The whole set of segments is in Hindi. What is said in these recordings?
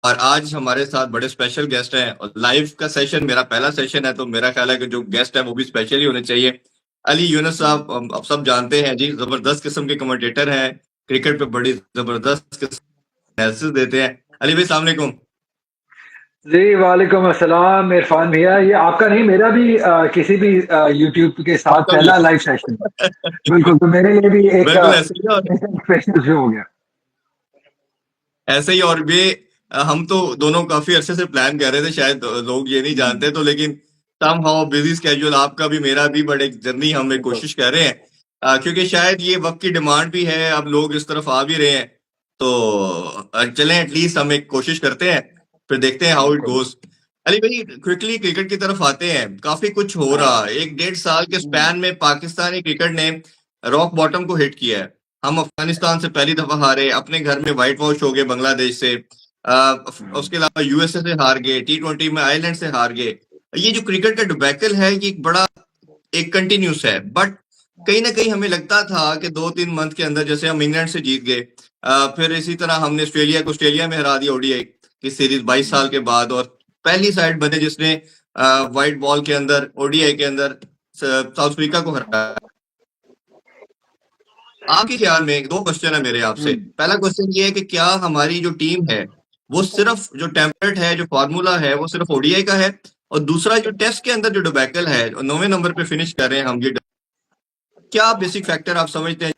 और आज हमारे साथ बड़े स्पेशल गेस्ट हैं और लाइव का सेशन मेरा पहला सेशन है, तो मेरा ख्याल है कि जो गेस्ट है वो भी स्पेशल ही होने चाहिए। अली यूनुस साहब, आप सब जानते हैं जी, जबरदस्त किस्म के कमेंटेटर हैं, क्रिकेट पे बड़ी जबरदस्त एनालिसिस देते हैं। अली भाई सलाम अलैकुम। जी वालेकुम अस्सलाम इरफान भैया। ये आपका नहीं, मेरा भी किसी भी यूट्यूब के साथ आपका भी पहला लाइव सेशन। बिल्कुल, तो मेरे लिए भी एक बिल्कुल ऐसे ही। और स्पेशल शो हो गया। ऐसे ही और भी हम तो दोनों काफी अरसे से प्लान कर रहे थे, शायद लोग ये नहीं जानते, तो लेकिन सम हाउ बिजी स्केड्यूल, आपका भी मेरा भी, बड़े जर्नी हम एक बिल्कुल। कोशिश कर रहे हैं। क्योंकि शायद ये वक्त की डिमांड भी है, अब लोग इस तरफ आ भी रहे हैं, तो चलें एटलीस्ट हम एक कोशिश करते हैं, फिर देखते हैं हाउ इट बिल्कुल। गोज। अली भाई क्विकली क्रिकेट की तरफ आते हैं, काफी कुछ हो रहा है, एक डेढ़ साल के हम्म, स्पैन में पाकिस्तानी क्रिकेट ने रॉक बॉटम को हिट किया है। हम अफगानिस्तान से पहली दफा हारे, अपने घर में व्हाइट वॉश हो गए बांग्लादेश से, उसके अलावा यूएसए से हार गए, T20 में आयरलैंड से हार गए। ये जो क्रिकेट का डिबैकल है ये एक बड़ा एक कंटिन्यूस है, बट कहीं ना कहीं हमें लगता था कि 2-3 मंथ के अंदर, जैसे हम इंग्लैंड से जीत गए, फिर इसी तरह हमने ऑस्ट्रेलिया में हरा दिया ओडीआई की सीरीज 22 साल के बाद, और पहली साइड बने जिसने व्हाइट बॉल के अंदर ओडीआई के अंदर साउथ अफ्रीका को हराया। आपके ख्याल में दो क्वेश्चन है मेरे आपसे। हम्म। पहला क्वेश्चन ये है कि क्या हमारी जो टीम है वो सिर्फ जो टेम्पलेट है, जो फार्मूला है, वो सिर्फ ओडीआई का है? और दूसरा, जो टेस्ट के अंदर जो डिबैकल है, 9वें नंबर पे फिनिश कर रहे हैं हम, ये क्या बेसिक फैक्टर आप समझते हैं?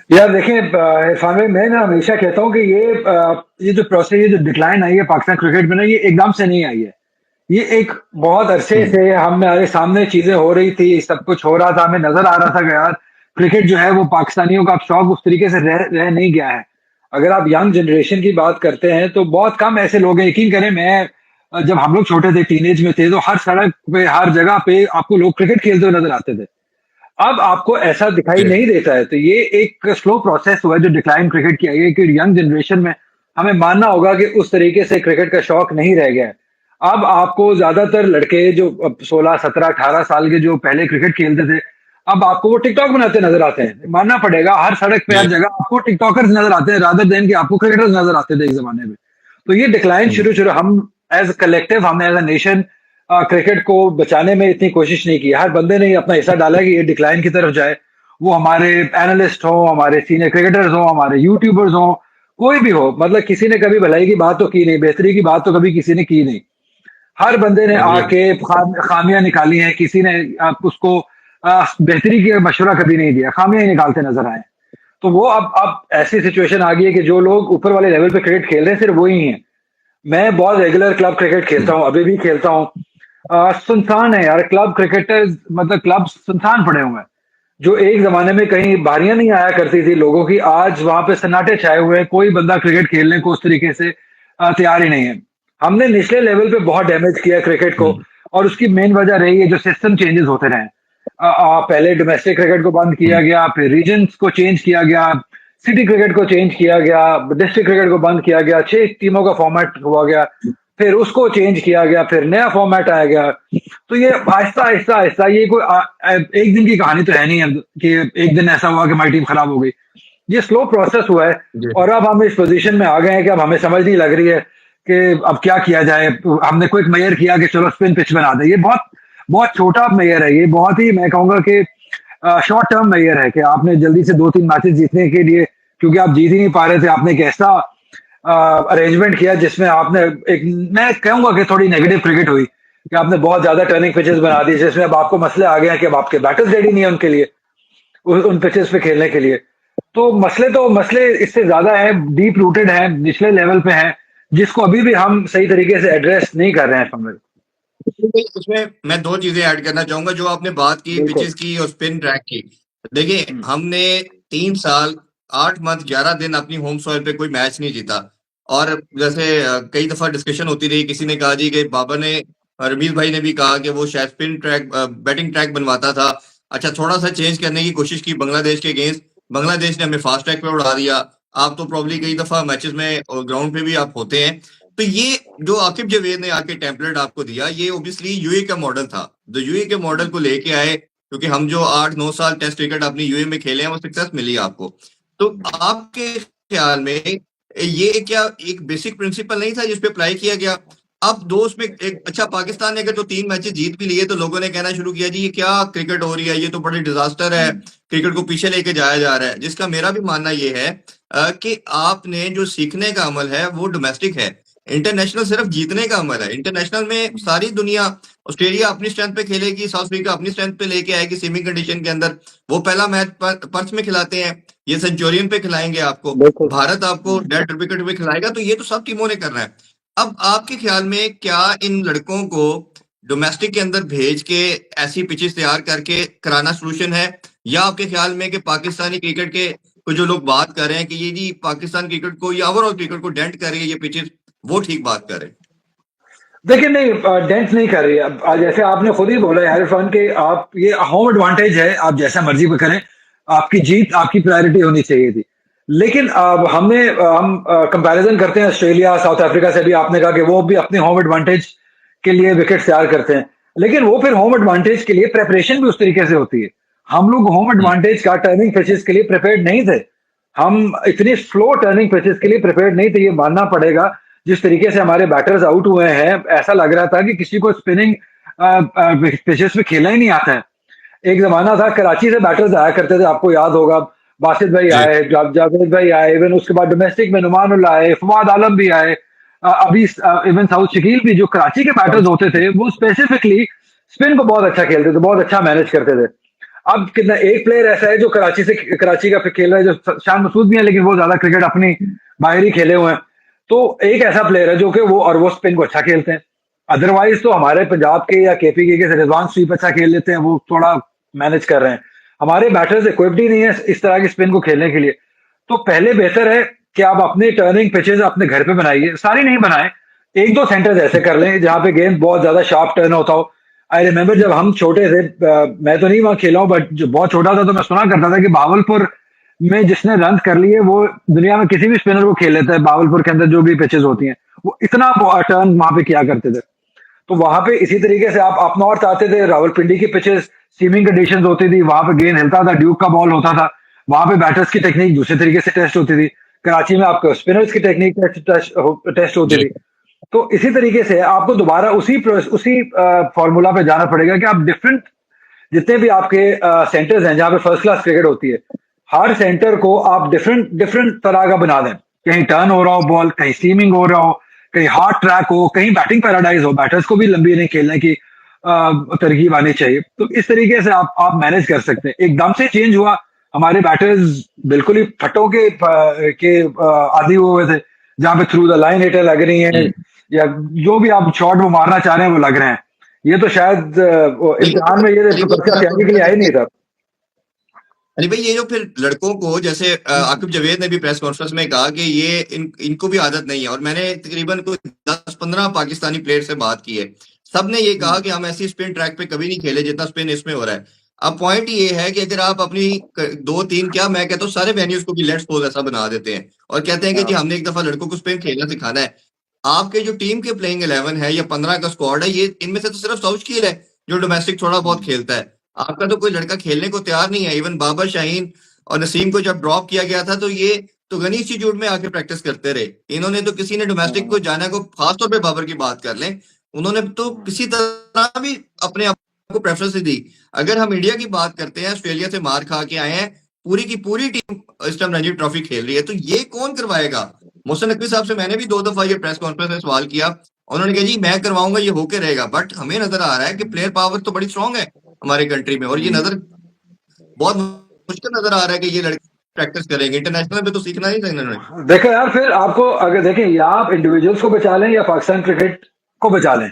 यार देखें, इरफान भाई, मैं ना हमेशा कहता हूँ कि ये जो प्रोसेस, ये जो डिक्लाइन आई है पाकिस्तान क्रिकेट में ना, ये एकदम से नहीं आई है। ये एक बहुत अरसे हम्म। से हमारे सामने चीजें हो रही थी, सब कुछ हो रहा था, हमें नजर आ रहा था कि यार क्रिकेट जो है वो पाकिस्तानियों का अब शौक उस तरीके से रह नहीं गया है। अगर आप यंग जनरेशन की बात करते हैं तो बहुत कम ऐसे लोग हैं। यकीन करें, मैं जब हम लोग छोटे थे, टीनेज में थे, तो हर सड़क पे, हर जगह पे आपको लोग क्रिकेट खेलते हुए नजर आते थे। अब आपको ऐसा दिखाई जी। नहीं देता है। तो ये एक स्लो प्रोसेस हुआ है जो डिक्लाइन क्रिकेट की आई है, कि यंग जनरेशन में हमें मानना होगा कि उस तरीके से क्रिकेट का शौक नहीं रह गया है। अब आपको ज्यादातर लड़के जो अब 16, 17, 18 साल के जो पहले क्रिकेट खेलते थे, अब आपको वो टिकटॉक बनाते नजर आते हैं। मानना पड़ेगा, हर सड़क पे, जी। हर जगह आपको टिकटॉकर्स नजर आते हैं, रादर देन कि आपको क्रिकेटर्स नजर आते थे एक जमाने में। तो ये डिक्लाइन हम्म। शुरू शुरू हम एज कलेक्टिव, हमने एज अ नेशन क्रिकेट को बचाने में इतनी कोशिश नहीं की। हर बंदे ने अपना हिस्सा डाला कि ये डिक्लाइन की तरफ जाए। वो हमारे एनालिस्ट हो, हमारे सीनियर क्रिकेटर्स हो, हमारे यूट्यूबर्स हो, कोई भी हो, मतलब किसी ने कभी भलाई की बात तो की नहीं, बेहतरी की बात तो कभी किसी ने की नहीं। हर बंदे ने एग्री। आके खामियां निकाली हैं। किसी ने उसको बेहतरी का मशवरा कभी नहीं दिया, खामियां ही निकालते नजर आए। तो वो अब ऐसी सिचुएशन आ गई है कि जो लोग ऊपर वाले लेवल पे क्रिकेट खेल रहे हैं सिर्फ वो ही हैं। मैं बहुत रेगुलर क्लब क्रिकेट खेलता हूँ, अभी भी खेलता हूँ। सुनसान है यार क्लब क्रिकेटर, मतलब क्लब सुनसान पड़े हुए हैं। जो एक जमाने में कहीं बारियां नहीं आया करती थी लोगों की, आज वहां पे सन्नाटे छाए हुए हैं। कोई बंदा क्रिकेट खेलने को उस तरीके से तैयार ही नहीं है। हमने निचले लेवल पे बहुत डैमेज किया क्रिकेट को, हम्म। और उसकी मेन वजह रही है जो सिस्टम चेंजेस होते रहे। पहले डोमेस्टिक क्रिकेट को बंद किया हम्म। गया, फिर रीजन्स को चेंज किया गया, सिटी क्रिकेट को चेंज किया गया, डिस्ट्रिक्ट क्रिकेट को बंद किया गया, 6 टीमों का फॉर्मेट हुआ गया, फिर उसको चेंज किया गया, फिर नया फॉर्मेट आया गया। तो ये आहिस्ता आहिस्ता आहिस्ता, ये कोई एक दिन की कहानी तो है नहीं है कि एक दिन ऐसा हुआ कि हमारी टीम खराब हो गई। ये स्लो प्रोसेस हुआ है। जी। और अब हम इस पोजीशन में आ गए हैं कि अब हमें समझ नहीं लग रही है कि अब क्या किया जाए। तो हमने क्विक मेयर किया कि चलो स्पिन पिच बना दे। ये बहुत बहुत छोटा मेयर है, ये बहुत ही, मैं कहूंगा कि शॉर्ट टर्म मेयर है, कि आपने जल्दी से 2-3 मैचेस जीतने के लिए, क्योंकि आप जीत ही नहीं पा रहे थे, आपने एक ऐसा अरेंजमेंट किया जिसमें आपने एक, मैं कहूंगा कि थोड़ी नेगेटिव क्रिकेट हुई, कि आपने बहुत ज्यादा टर्निंग पिचेस बना दी, जिसमें अब आपको मसले आ गए हैं कि अब आपके बैटर्स रेडी नहीं है उनके लिए, उन पिचेस पे खेलने के लिए। तो मसले इससे ज्यादा है, डीप रूटेड है, निचले लेवल पे है, जिसको अभी भी हम सही तरीके से एड्रेस नहीं कर रहे हैं फंगल। इसमें मैं दो चीजें ऐड करना चाहूंगा, जो आपने बात की बिल्कुल। पिचेस की और स्पिन ट्रैक की। देखिए, हम्म, हमने 3 साल 8 मंथ 11 दिन अपनी होम सॉइल पे कोई मैच नहीं जीता। और जैसे कई दफा डिस्कशन होती रही, किसी ने कहा जी कि बाबा ने, रमीज भाई ने भी कहा कि वो शायद स्पिन ट्रैक, बैटिंग ट्रैक बनवाता था। अच्छा, थोड़ा सा चेंज करने की कोशिश की बांग्लादेश के अगेंस्ट, बांग्लादेश ने हमें फास्ट ट्रैक पे उड़ा दिया। आप तो प्रॉब्ली कई दफा मैचेस में और ग्राउंड पे भी आप होते हैं, तो ये जो आकिब जावेद ने आके टेम्पलेट आपको दिया, ये ओब्वियसली यूए का मॉडल था, जो यूए के मॉडल को लेके आए, क्योंकि हम जो 8-9 साल टेस्ट क्रिकेट अपनी यूए में खेले हैं, वो सक्सेस मिली आपको। तो आपके ख्याल में ये क्या एक बेसिक प्रिंसिपल नहीं था जिस पे अप्लाई किया गया? अब दोस्त में एक अच्छा, पाकिस्तान ने अगर तो 3 मैचेस जीत भी लिए तो लोगों ने कहना शुरू किया जी ये क्या क्रिकेट हो रही है, ये तो बड़ी डिजास्टर है, क्रिकेट को पीछे लेके जाया जा रहा है। जिसका मेरा भी मानना ये है कि आपने जो सीखने का अमल है वो डोमेस्टिक है, इंटरनेशनल सिर्फ जीतने का अमल है। इंटरनेशनल में सारी दुनिया, ऑस्ट्रेलिया अपनी स्ट्रेंथ पे खेलेगी, साउथ अफ्रीका अपनी स्ट्रेंथ पे लेके आएगी सेमी कंडीशन के अंदर। वो पहला मैच पर्थ में खिलाते हैं, ये सेंचुरियन पे खिलाएंगे आपको, बिल्कुल। भारत आपको डेड विकेट पे खिलाएगा। तो ये तो सब टीमों ने करना है। अब आपके ख्याल में क्या इन लड़कों को डोमेस्टिक के अंदर भेज के ऐसी पिचेस तैयार करके कराना सोल्यूशन है, या आपके ख्याल में कि पाकिस्तानी क्रिकेट के को जो लोग बात कर रहे हैं कि ये जी पाकिस्तान क्रिकेट को या ओवरऑल क्रिकेट को डेंट कर रही है ये पिचेस, वो ठीक बात कर रहे हैं? देखिए नहीं, डेंट नहीं कर रही है। अब जैसे आपने खुद ही बोला यार इरफान के, आप ये होम एडवांटेज है, आप जैसा मर्जी पे करें, आपकी जीत आपकी प्रायोरिटी होनी चाहिए थी। लेकिन अब हम कंपैरिजन करते हैं ऑस्ट्रेलिया साउथ अफ्रीका से भी, आपने कहा कि वो भी अपने होम एडवांटेज के लिए विकेट तैयार करते हैं, लेकिन वो फिर होम एडवांटेज के लिए प्रेपरेशन भी उस तरीके से होती है। हम लोग होम हम्म। एडवांटेज का टर्निंग पिचेस के लिए प्रिपेयर्ड नहीं थे। हम इतनी स्लो टर्निंग पिचेस के लिए प्रिपेयर्ड नहीं थे, ये मानना पड़ेगा। जिस तरीके से हमारे बैटर्स आउट हुए हैं, ऐसा लग रहा था कि किसी को स्पिनिंग पिचेस में खेलना ही नहीं आता है। एक जमाना था कराची से बैटर्स आया करते थे, आपको याद होगा, बासित भाई जी। आए, जावेद भाई आए, इवन उसके बाद डोमेस्टिक में नुमानुल्लाह आए, फवाद आलम भी आए, अभी इवन साउथ शकील भी। जो कराची के बैटर्स होते थे वो स्पेसिफिकली स्पिन को बहुत अच्छा खेलते थे, बहुत अच्छा मैनेज करते थे। अब कितना एक प्लेयर ऐसा है जो कराची का खेल रहा है, जो शान मसूद भी है, लेकिन वो ज्यादा क्रिकेट अपनी बाहर ही खेले हुए हैं। तो एक ऐसा प्लेयर है जो कि वो स्पिन को अच्छा खेलते हैं। अदरवाइज तो हमारे पंजाब के या केपी के रिजवान स्वीप अच्छा खेल लेते हैं, वो थोड़ा मैनेज कर रहे हैं। हमारे बैटर्स इक्विप्ड ही नहीं है इस तरह की स्पिन को खेलने के लिए। तो पहले बेहतर है कि आप अपनी टर्निंग पिचेस अपने घर पे बनाइए, सारी नहीं बनाए, एक दो सेंटर्स ऐसे कर लें जहां पे गेंद बहुत ज्यादा शार्प टर्न होता हो। आई रिमेम्बर जब हम छोटे थे, मैं तो नहीं वहां खेला हूं, बट जो बहुत छोटा था तो मैं सुना करता था कि भावलपुर में जिसने रन कर लिए वो दुनिया में किसी भी स्पिनर को खेल लेता है। भावलपुर के अंदर जो भी पिचेस होती हैं, वो इतना टर्न वहां पे किया करते थे। तो वहां पे इसी तरीके से आप अप नॉर्थ आते थे, रावलपिंडी की पिचेस सीमिंग कंडीशंस होती थी, वहां पे गेंद हिलता था, ड्यूक का बॉल होता था, वहां पे बैटर्स की टेक्निक दूसरे तरीके से टेस्ट होती थी। कराची में आपको स्पिनर्स की टेक्निक टेस्ट होती जी। थी। तो इसी तरीके से आपको दोबारा उसी फॉर्मूला पे जाना पड़ेगा कि आप डिफरेंट जितने भी आपके सेंटर्स हैं जहां पे फर्स्ट क्लास क्रिकेट होती है, हर सेंटर को आप डिफरेंट डिफरेंट तरह का बना दें। कहीं टर्न हो रहा हो बॉल, कहीं सीमिंग हो रहा हो, कहीं हार्ड ट्रैक हो, कहीं बैटिंग पैराडाइज हो, बैटर्स को भी लंबी नहीं खेलने की तरकीब आनी चाहिए। तो इस तरीके से आप मैनेज कर सकते हैं। एकदम से चेंज हुआ, हमारे बैटर्स बिल्कुल ही फटों के आदि हुए थे, जहां पे थ्रू द लाइन हिटर लग रही है, हम्म। या जो भी आप शॉट वो मारना चाह रहे हैं वो लग रहे हैं। ये तो शायद वो नहीं, इम्तिहान में ये अली भाई पर्चा मैं आपको तैयारी के लिए आया ही नहीं था। अली भाई, ये जो फिर लड़कों को जैसे आकिब जावेद ने भी प्रेस कॉन्फ्रेंस में कहा कि ये इनको भी आदत नहीं है, और मैंने तकरीबन कोई 10-15 पाकिस्तानी प्लेयर से बात की है, सब ने ये कहा कि हम ऐसी स्पिन ट्रैक पे कभी नहीं खेले जितना स्पिन इसमें हो रहा है। अब पॉइंट ये है कि अगर आप अपनी 2-3, क्या मैं कहता हूँ सारे वेन्यूज को भी लेट्स सपोज ऐसा बना देते हैं और कहते हैं कि जी हाँ। हमने एक दफा लड़कों को स्पिन खेलना सिखाना है। आपके जो टीम के प्लेइंग 11 है या 15 का स्क्वाड है, ये इनमें से तो सिर्फ सौशकील है जो डोमेस्टिक थोड़ा बहुत खेलता है। आपका तो कोई लड़का खेलने को तैयार नहीं है। इवन बाबर शाहीन और नसीम को जब ड्रॉप किया गया था तो ये तो गनी इंस्टीट्यूट में आके प्रैक्टिस करते रहे। इन्होंने तो किसी ने डोमेस्टिक को जाना को, खासतौर पे बाबर की बात कर लें, उन्होंने तो किसी तरह भी अपने आप को प्रेफरेंस दी। अगर हम इंडिया की बात करते हैं, ऑस्ट्रेलिया से मार खा के आए हैं, पूरी की पूरी टीम इस टाइम रणजी ट्रॉफी खेल रही है, तो ये कौन करवाएगा? मोहसिन नकवी साहब से मैंने भी 2 दफा ये प्रेस कॉन्फ्रेंस में सवाल किया, उन्होंने कहा जी मैं करवाऊंगा, ये होके रहेगा। बट हमें नजर आ रहा है कि प्लेयर पावर तो बड़ी स्ट्रांग है हमारे कंट्री में, और ये नजर बहुत मुश्किल नजर आ रहा है कि ये लड़के प्रैक्टिस करेंगे। इंटरनेशनल पे तो सीखना ही था इन्होंने। देखो यार, फिर आपको अगर देखें, या आप इंडिविजुअल्स को बचा लें या पाकिस्तान क्रिकेट को बचा लें,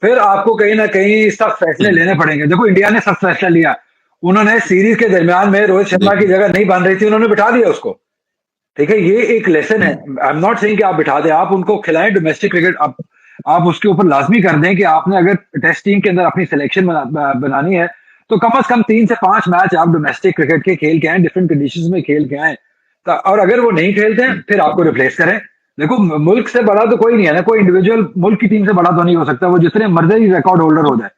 फिर आपको कहीं ना कहीं सख्त फैसले लेने पड़ेंगे। देखो इंडिया ने सख्त फैसला लिया, उन्होंने सीरीज के दरमियान में रोहित जी। शर्मा की जगह नहीं बन रही थी, उन्होंने बिठा दिया उसको। ठीक है, ये एक लेसन है। आई एम नॉट सेइंग कि आप बिठा दें, आप उनको खिलाएं डोमेस्टिक क्रिकेट। आप उसके ऊपर लाजमी कर दें कि आपने अगर टेस्ट टीम के अंदर अपनी सिलेक्शन बनानी है तो कम से कम 3 से 5 मैच आप डोमेस्टिक क्रिकेट के खेल के आए, डिफरेंट कंडीशंस में खेल के आए। और अगर वो नहीं खेलते हैं फिर आपको रिप्लेस करें। देखो मुल्क से बड़ा तो कोई नहीं है ना, कोई इंडिविजुअल मुल्क की टीम से बड़ा तो नहीं हो सकता, वो जितने मर्जी रिकॉर्ड होल्डर हो जाए,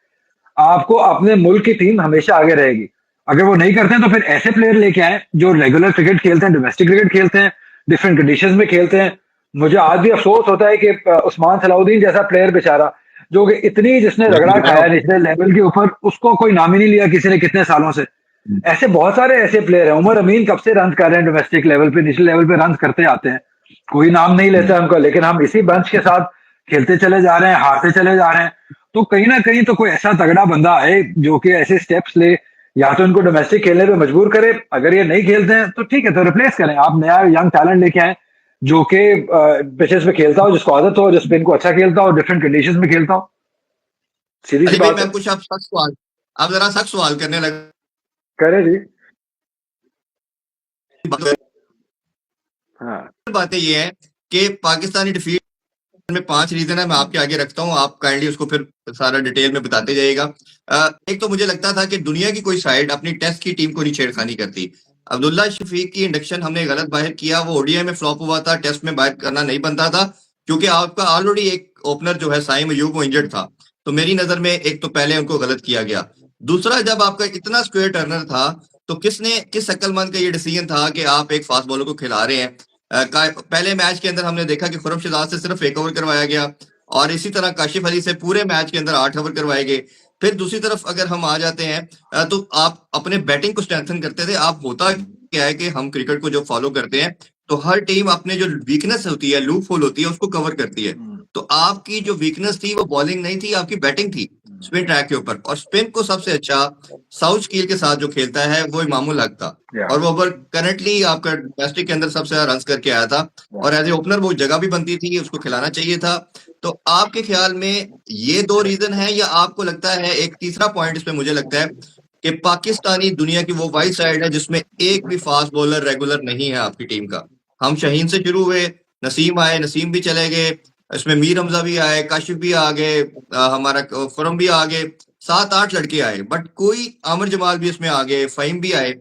आपको अपने मुल्क की टीम हमेशा आगे रहेगी। अगर वो नहीं करते हैं तो फिर ऐसे प्लेयर लेके आए जो रेगुलर क्रिकेट खेलते हैं, डोमेस्टिक क्रिकेट खेलते हैं, डिफरेंट कंडीशंस में खेलते हैं। मुझे आज भी अफसोस होता है कि उस्मान सलाउद्दीन जैसा प्लेयर बेचारा, जो कि इतनी जिसने मैं रगड़ा समझ रहा खाया हूँ। नेशनल लेवल के ऊपर, उसको कोई नाम ही नहीं लिया किसी ने कितने सालों से। ऐसे बहुत सारे ऐसे प्लेयर हैं। उमर अमीन कब से रन कर रहे हैं डोमेस्टिक लेवल पे, नेशनल लेवल पे रन करते आते हैं, कोई नाम नहीं लेता हमको, लेकिन हम इसी बंच के साथ खेलते चले जा रहे हैं, हारते चले जा रहे हैं। तो कहीं ना कहीं तो कोई ऐसा तगड़ा बंदा आए जो कि ऐसे स्टेप्स ले, या तो इनको डोमेस्टिक खेलने पे मजबूर करे, अगर ये नहीं खेलते हैं तो ठीक है, तो रिप्लेस करें। आप नया यंग टैलेंट लेके आए जो कि पिचेस पे खेलता हो, जिसको आदत हो, जो स्पिन को अच्छा खेलता हो, डिफरेंट कंडीशंस में खेलता हो। सीधी सी अली भाई, बात मैं है। आपको अब सख्त सवाल, आप जरा सख्त सवाल करने लगे। करे जी। हाँ। बातें ये है कि पाकिस्तानी डिफीट में 5 रीजन है, मैं आपके आगे रखता हूँ, आप काइंडली उसको फिर सारा डिटेल में बताते जाइएगा। एक तो मुझे लगता था कि दुनिया की कोई साइड अपनी टेस्ट की टीम को नहीं छेड़खानी करती। अब्दुल्ला शफीक की इंडक्शन हमने गलत बाहर किया, वो ओडीआई में फ्लॉप हुआ था, टेस्ट में बाहर करना नहीं बनता था, क्योंकि आपका ऑलरेडी एक ओपनर जो है साइम अयूब, वो इंजर्ड था। तो मेरी नजर में एक तो पहले उनको गलत किया गया। दूसरा, जब आपका इतना स्क्वेयर टर्नर था, तो किस अक्लमंद का ये डिसीजन था कि आप एक फास्ट बॉलर को खिला रहे हैं। पहले मैच के अंदर हमने देखा कि खुरम शहजाद से सिर्फ 1 ओवर करवाया गया, और इसी तरह काशिफ अली से पूरे मैच के अंदर 8 ओवर करवाए गए। फिर दूसरी तरफ अगर हम आ जाते हैं, तो आप अपने बैटिंग को स्ट्रेंथन करते थे। आप होता क्या है कि हम क्रिकेट को जो फॉलो करते हैं, तो हर टीम अपने जो वीकनेस होती है, लूप होल होती है, उसको कवर करती है। तो आपकी जो वीकनेस थी वो बॉलिंग नहीं थी, आपकी बैटिंग थी स्पिन ट्रैक के ऊपर। और स्पिन को सबसे अच्छा साउथ स्कील के साथ जो खेलता है वो इमामुल हक था, या और वो ओवर करंटली आपका डोमेस्टिक के अंदर सबसे ज्यादा रन करके आया था, और एज ए ओपनर वो जगह भी बनती थी, उसको खिलाना चाहिए था। तो आपके ख्याल में ये 2 रीजन है, या आपको लगता है एक तीसरा पॉइंट इसमें मुझे लगता है कि पाकिस्तानी दुनिया की वो वाइड साइड है जिसमें एक भी फास्ट बॉलर रेगुलर नहीं है आपकी टीम का। हम शाहीन से शुरू हुए, नसीम आए, नसीम भी चले गए, इसमें मीर हमजा भी आए, काशिफ भी आ गए, हमारा खुरम भी आ गए, 7-8 लड़के आए, बट कोई आमिर जमाल भी इसमें आ गए, फहीम भी आए।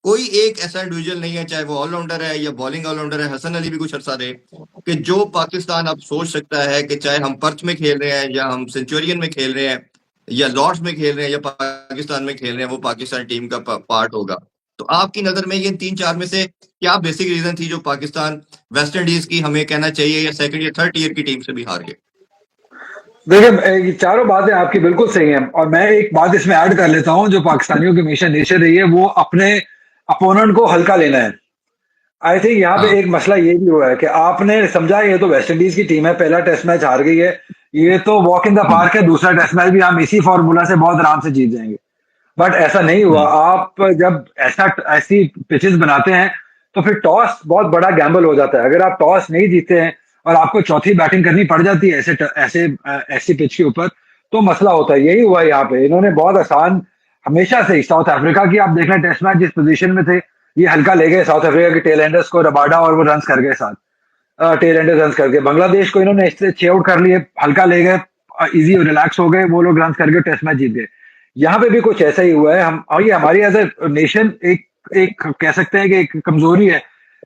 कोई एक ऐसा इंडिविजुअल नहीं है, चाहे वो ऑलराउंडर है या बॉलिंग ऑलराउंडर है, हसन अली भी कुछ अर्सा रहे, कि जो पाकिस्तान अब सोच सकता है कि चाहे हम पर्थ में खेल रहे हैं, या हम सेंचुरियन में खेल रहे हैं, या लॉर्ड्स में खेल रहे हैं, या पाकिस्तान में खेल रहे हैं, वो पाकिस्तान टीम का पार्ट होगा। तो आपकी नजर में ये 3-4 में से क्या बेसिक रीजन थी जो पाकिस्तान वेस्ट इंडीज की, हमें कहना चाहिए, या सेकंड या थर्ड टीयर की टीम से भी हार गए? देखिए, ये चारों बातें आपकी बिल्कुल सही हैं, और मैं एक बात इसमें ऐड कर लेता हूं, जो पाकिस्तानियों की हमेशा नेचर रही है, वो अपने अपोनेंट को हल्का लेना है। आई थिंक यहाँ पे हाँ। एक मसला ये भी हुआ है कि आपने समझा ये तो वेस्ट इंडीज की टीम है, पहला टेस्ट मैच हार गई है, ये तो walk in the hmm, park है, दूसरा टेस्ट मैच भी हम इसी फॉर्मूला से बहुत आराम से जीत जाएंगे। बट ऐसा नहीं हुआ। हम्म, आप जब ऐसी पिचेस बनाते हैं, तो फिर टॉस बहुत बड़ा गैम्बल हो जाता है। अगर आप टॉस नहीं जीते हैं और आपको चौथी बैटिंग करनी पड़ जाती है ऐसी पिच के ऊपर, तो मसला होता है। यही हुआ यहाँ पे, इन्होंने बहुत आसान, हमेशा से ही साउथ अफ्रीका की आप देख लें टेस्ट मैच जिस पोजीशन में थे, ये हल्का ले गए साउथ अफ्रीका के टेल एंडर्स को, रबाडा, और वो रन कर गए साथ, टेल एंडर्स रन करके। बांग्लादेश को इन्होंने इससे 6 आउट कर लिए, हल्का ले गए, इजी रिलैक्स हो गए, वो लोग रन करके टेस्ट मैच जीत गए। यहाँ पे भी कुछ ऐसा ही हुआ है। हम, और ये हमारी एज ए नेशन एक एक कह सकते हैं कि एक कमजोरी है,